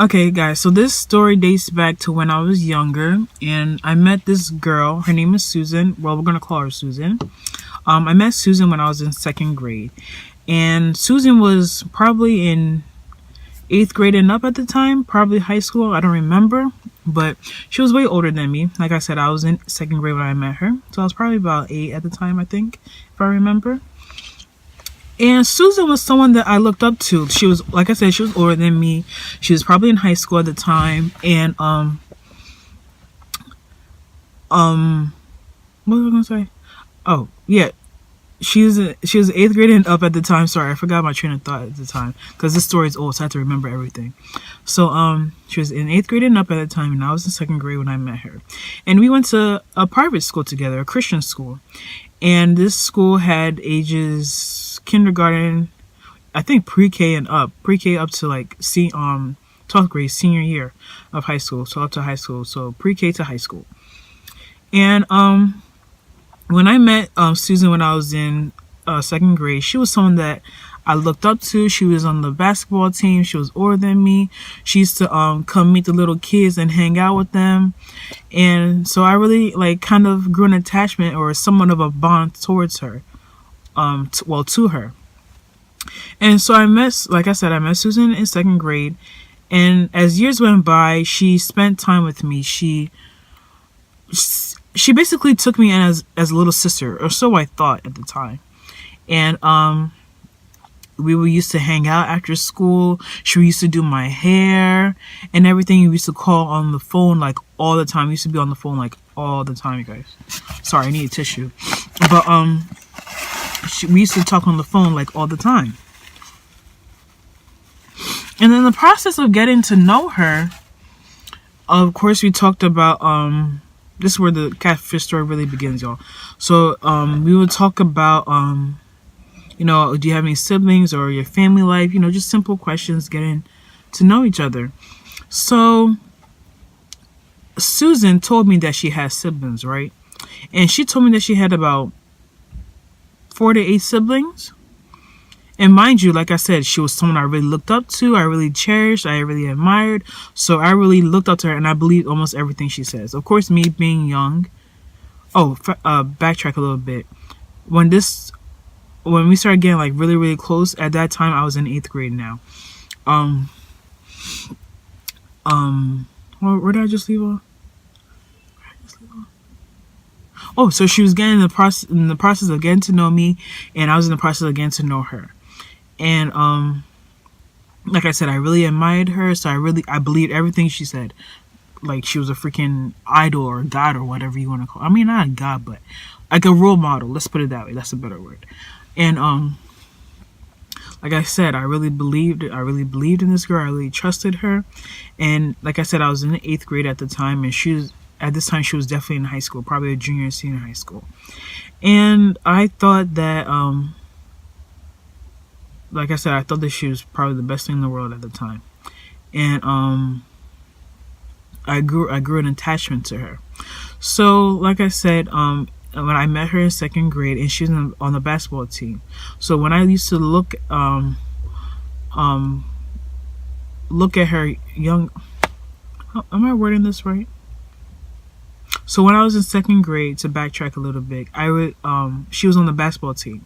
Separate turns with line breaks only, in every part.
Okay, guys, so this story dates back to when I was younger, and I met this girl. Her name is Susan. Well, we're gonna call her Susan. I met Susan when I was in second grade, and Susan was probably in eighth grade and up at the time, probably high school. I don't remember, but she was way older than me. Like I said, I was in second grade when I met her, so I was probably about 8 at the time, I think, if I remember. And Susan was someone that I looked up to. She was, like I said, she was older than me. She was probably in high school at the time. And what was I gonna say? Oh, yeah. She was eighth grade and up at the time. Sorry, I forgot my train of thought at the time because this story is old, so I have to remember everything. So she was in eighth grade and up at the time, and I was in second grade when I met her. And we went to a private school together, a Christian school. And this school had ages kindergarten, I think pre-K and up, pre-K up to like 12th grade, senior year of high school, so up to high school, so pre-K to high school. And when I met Susan when I was in second grade, she was someone that I looked up to. She was on the basketball team. She was older than me. She used to come meet the little kids and hang out with them. And so I really kind of grew an attachment or somewhat of a bond towards her. To her. And so I met Susan in second grade. And as years went by, she spent time with me. She basically took me in as a little sister, or so I thought at the time. And we used to hang out after school. She used to do my hair and everything. We used to call on the phone all the time. We used to be on the phone all the time, you guys. Sorry, I need a tissue. But we used to talk on the phone all the time. And in the process of getting to know her, of course, we talked about this is where the catfish story really begins, y'all. So we would talk about do you have any siblings or your family life? Just simple questions, getting to know each other. So Susan told me that she has siblings, right? And she told me that she had about 4 to 8 siblings. And mind you, like I said, she was someone I really looked up to, I really cherished, I really admired. So I really looked up to her and I believed almost everything she says. Of course, me being young. Backtrack a little bit. When we started getting really, really close, at that time I was in 8th grade now. Where did I just leave off? Oh, so she was getting in the process of getting to know me, and I was in the process of getting to know her. And like I said, I really admired her, so I believed everything she said. Like she was a freaking idol or god or whatever you want to call it. I mean, not a god, but like a role model. Let's put it that way. That's a better word. And like I said, I really believed in this girl. I really trusted her. And like I said, I was in the 8th grade at the time, and at this time she was definitely in high school, probably a junior and senior high school. And I thought that like I said, I thought that she was probably the best thing in the world at the time. And I grew an attachment to her. So like I said, when I met her in 2nd grade, and she was on the basketball team. So when I used to look at her young, am I wording this right? So when I was in 2nd grade, to backtrack a little bit, she was on the basketball team,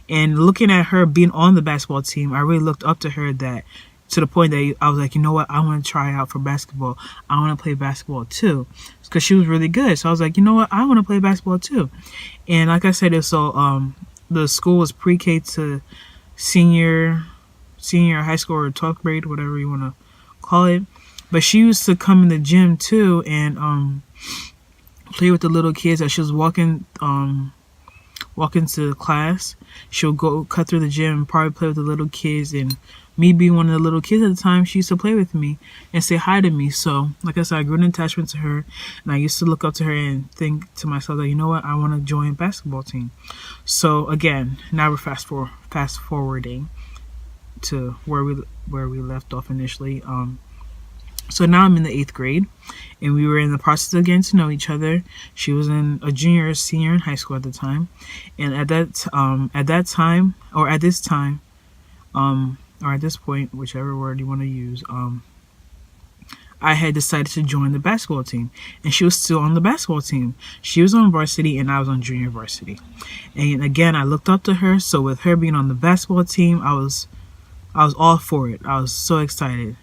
and looking at her being on the basketball team, I really looked up to her to the point that I was like, you know what, I want to try out for basketball. I want to play basketball too, because she was really good. So I was like, you know what, I want to play basketball too. And like I said, the school was pre-K to senior high school, or 12th grade, whatever you want to call it. But she used to come in the gym too and play with the little kids as she was walking to class. She'll go cut through the gym and probably play with the little kids, and me being one of the little kids at the time, she used to play with me and say hi to me. So like I said, I grew an attachment to her, and I used to look up to her and think to myself that, you know what, I want to join a basketball team. So again, now we're fast forwarding to where we left off initially. So now I'm in the 8th grade, and we were in the process of getting to know each other. She was in a junior or senior in high school at the time. And at this point, whichever word you want to use, I had decided to join the basketball team, and she was still on the basketball team. She was on varsity and I was on junior varsity. And again, I looked up to her, so with her being on the basketball team, I was all for it. I was so excited.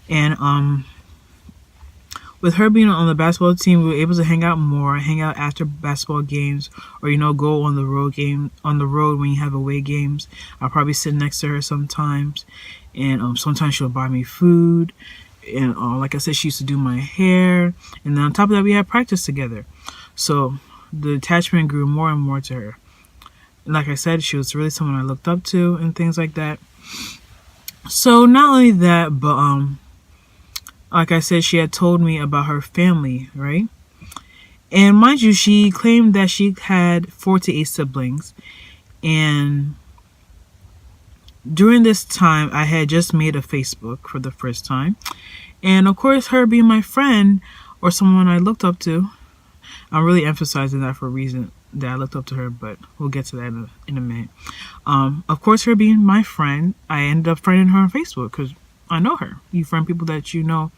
And with her being on the basketball team, we were able to hang out more, hang out after basketball games, or go on the road when you have away games. I'll probably sit next to her sometimes, and sometimes she'll buy me food, and like I said, she used to do my hair, and then on top of that, we had practice together. So the attachment grew more and more to her. And like I said, she was really someone I looked up to and things like that. So not only that, but like I said, she had told me about her family, right? And mind you, she claimed that she had 4 to 8 siblings. And during this time, I had just made a Facebook for the first time. And of course, her being my friend or someone I looked up to, I'm really emphasizing that for a reason that I looked up to her, but we'll get to that in a minute. Of course, her being my friend, I ended up friending her on Facebook because I know her. You friend people that you know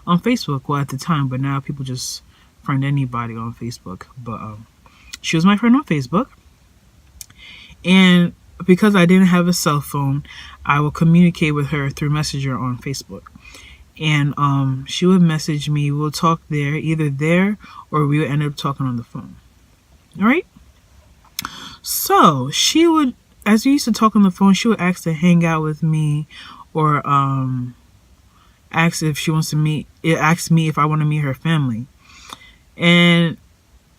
on Facebook. Well, at the time, but now people just friend anybody on Facebook. But she was my friend on Facebook. And because I didn't have a cell phone, I would communicate with her through Messenger on Facebook. And she would message me. We'll talk there, either there or we would end up talking on the phone. All right? So she would, as we used to talk on the phone, she would ask to hang out with me, or ask if she wants to meet. It asked me if I want to meet her family. And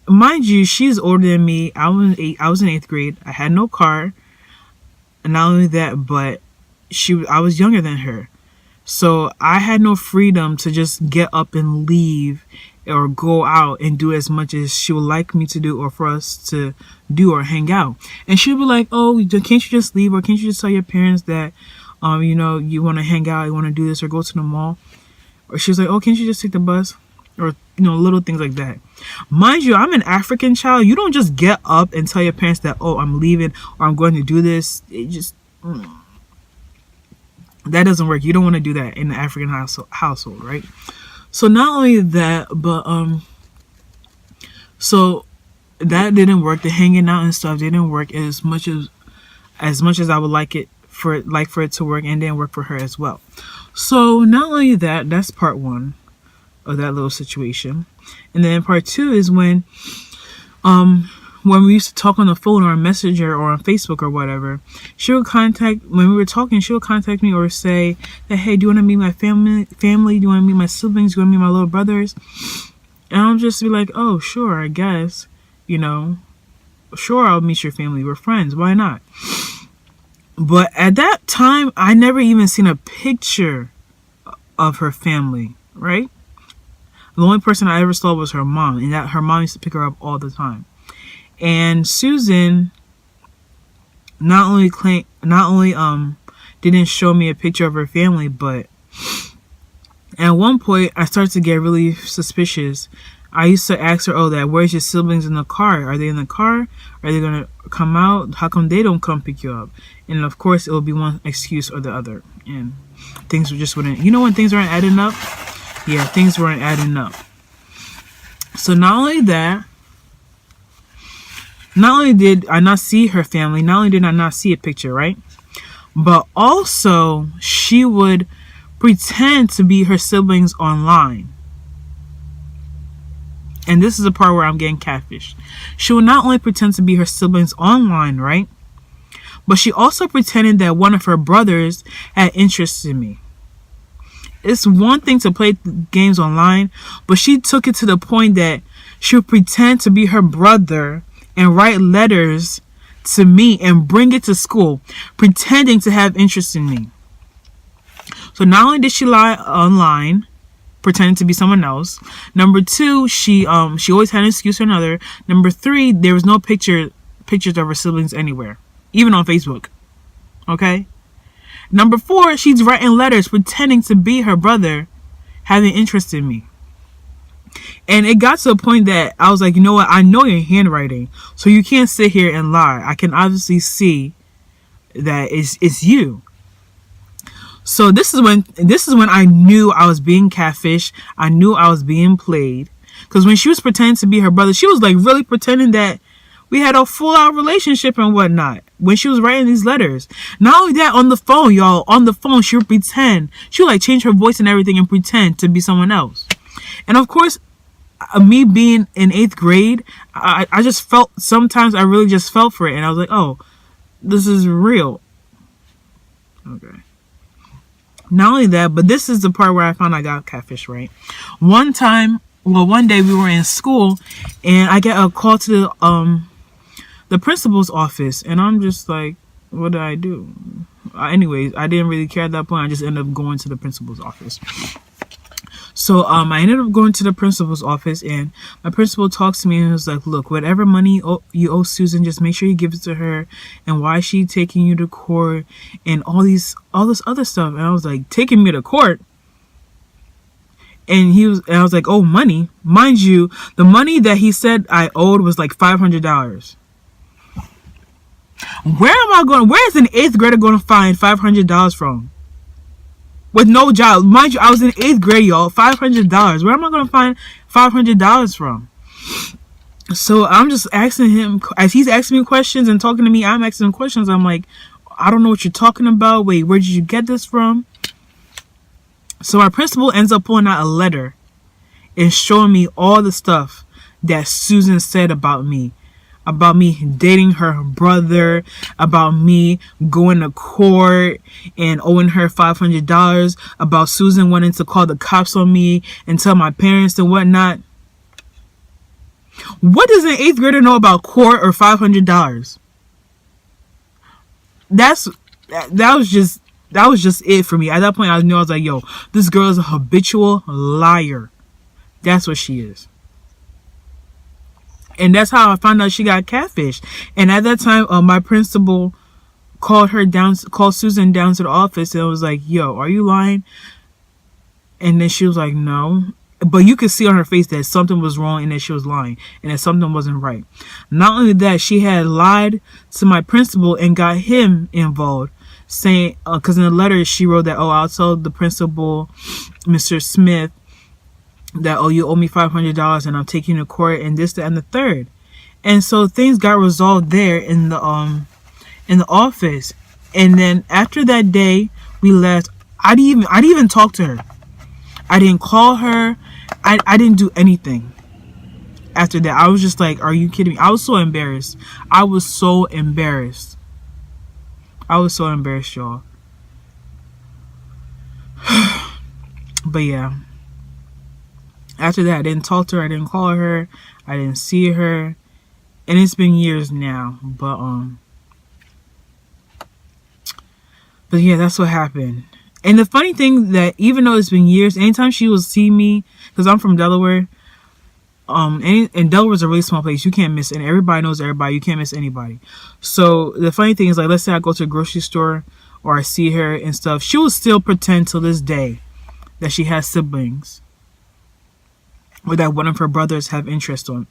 mind you, she's older than me. I was in 8th grade. I had no car. And not only that, but I was younger than her. So I had no freedom to just get up and leave or go out and do as much as she would like me to do, or for us to do or hang out. And she'd be like, oh, can't you just leave? Or can't you just tell your parents that, you want to hang out, you want to do this, or go to the mall? Or she was like, oh, can't you just take the bus? Or, little things like that. Mind you, I'm an African child. You don't just get up and tell your parents that, oh, I'm leaving or I'm going to do this. It just, that doesn't work. You don't want to do that in the African household, right? So not only that, but, so that didn't work. The hanging out and stuff didn't work as much as I would like for it to work, and didn't work for her as well. So not only that, that's part 1 of that little situation. And then part 2 is when we used to talk on the phone or on Messenger or on Facebook or whatever, when we were talking, she would contact me or say that, hey, do you want to meet my family? Do you want to meet my siblings? Do you want to meet my little brothers? And I'll just be like, oh, sure, I guess, sure, I'll meet your family. We're friends. Why not? But at that time, I never even seen a picture of her family, right? The only person I ever saw was her mom, and that her mom used to pick her up all the time. And Susan not only didn't show me a picture of her family, but at one point I started to get really suspicious. I used to ask her, where's your siblings in the car? Are they in the car? Are they going to come out? How come they don't come pick you up? And of course, it will be one excuse or the other. And things just wouldn't, when things aren't adding up? Yeah, things weren't adding up. So not only did I not see her family, not only did I not see a picture, right? But also, she would pretend to be her siblings online. And this is the part where I'm getting catfished. She would not only pretend to be her siblings online, right? But she also pretended that one of her brothers had interest in me. It's one thing to play games online, but she took it to the point that she would pretend to be her brother and write letters to me and bring it to school, pretending to have interest in me. So not only did she lie online, pretending to be someone else. Number 2, she always had an excuse or another. Number 3, there was no pictures of her siblings anywhere, even on Facebook. Okay? Number 4, she's writing letters pretending to be her brother, having interest in me. And it got to a point that I was like, you know what? I know your handwriting, so you can't sit here and lie. I can obviously see that it's you. So this is when I knew I was being catfished. I knew I was being played. Because when she was pretending to be her brother, she was like really pretending that we had a full out relationship and whatnot. When she was writing these letters. Not only that, on the phone, y'all, on the phone, she would pretend. She would like change her voice and everything and pretend to be someone else. And of course, me being in 8th grade, I just felt, sometimes I really just felt for it. And I was like, oh, this is real. Okay. Not only that, but this is the part where I found I got catfish, right? One day we were in school and I get a call to the principal's office, and I'm just like, what did I do? Anyways, I didn't really care at that point. I just ended up going to the principal's office. So I ended up going to the principal's office, and my principal talks to me and was like, look, whatever money you owe Susan, just make sure you give it to her. And why is she taking you to court and all this other stuff? And I was like, taking me to court? And I was like, oh, money. Mind you, the money that he said I owed was like $500. Where is an 8th grader going to find $500 from? With no job. Mind you, I was in 8th grade, y'all. $500. Where am I going to find $500 from? So I'm just asking him, as he's asking me questions and talking to me, I'm asking him questions. I'm like, I don't know what you're talking about. Wait, where did you get this from? So our principal ends up pulling out a letter and showing me all the stuff that Susan said about me dating her brother, about me going to court and owing her $500, about Susan wanting to call the cops on me and tell my parents and whatnot. What does an 8th grader know about court or $500? That was just it for me. At that point, I was like, yo, this girl is a habitual liar. That's what she is. And that's how I found out she got catfished. And at that time, my principal called Susan down to the office and was like, yo, are you lying? And then she was like, no. But you could see on her face that something was wrong and that she was lying and that something wasn't right. Not only that, she had lied to my principal and got him involved, saying, because in the letter she wrote that, oh, I'll tell the principal, Mr. Smith, that, oh, you owe me $500 and I'm taking you to court and this, that, and the third. And so things got resolved there in the office. And then after that day we left, I didn't even talk to her. I didn't call her. I didn't do anything after that. I was just like, are you kidding me? I was so embarrassed. I was so embarrassed, y'all. But yeah, after that, I didn't talk to her. I didn't call her. I didn't see her. And it's been years now. But yeah, that's what happened. And the funny thing that even though it's been years, anytime she will see me, because I'm from Delaware, and Delaware's a really small place. You can't miss, and everybody knows everybody. You can't miss anybody. So the funny thing is, like, let's say I go to a grocery store or I see her and stuff, she will still pretend till this day that she has siblings, or that one of her brothers have interest in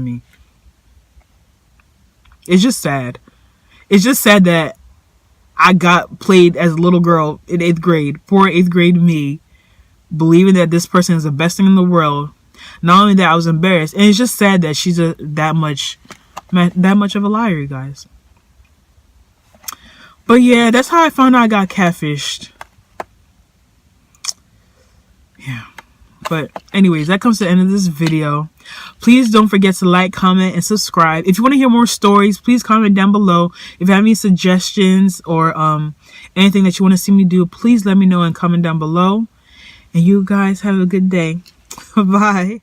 me. It's just sad. It's just sad that I got played as a little girl in 8th grade, poor 8th grade me, believing that this person is the best thing in the world. Not only that, I was embarrassed. And it's just sad that she's that much of a liar, you guys. But yeah, that's how I found out I got catfished. Yeah. But anyways, that comes to the end of this video. Please don't forget to like, comment, and subscribe. If you want to hear more stories, please comment down below. If you have any suggestions or anything that you want to see me do, please let me know and comment down below. And you guys have a good day. Bye.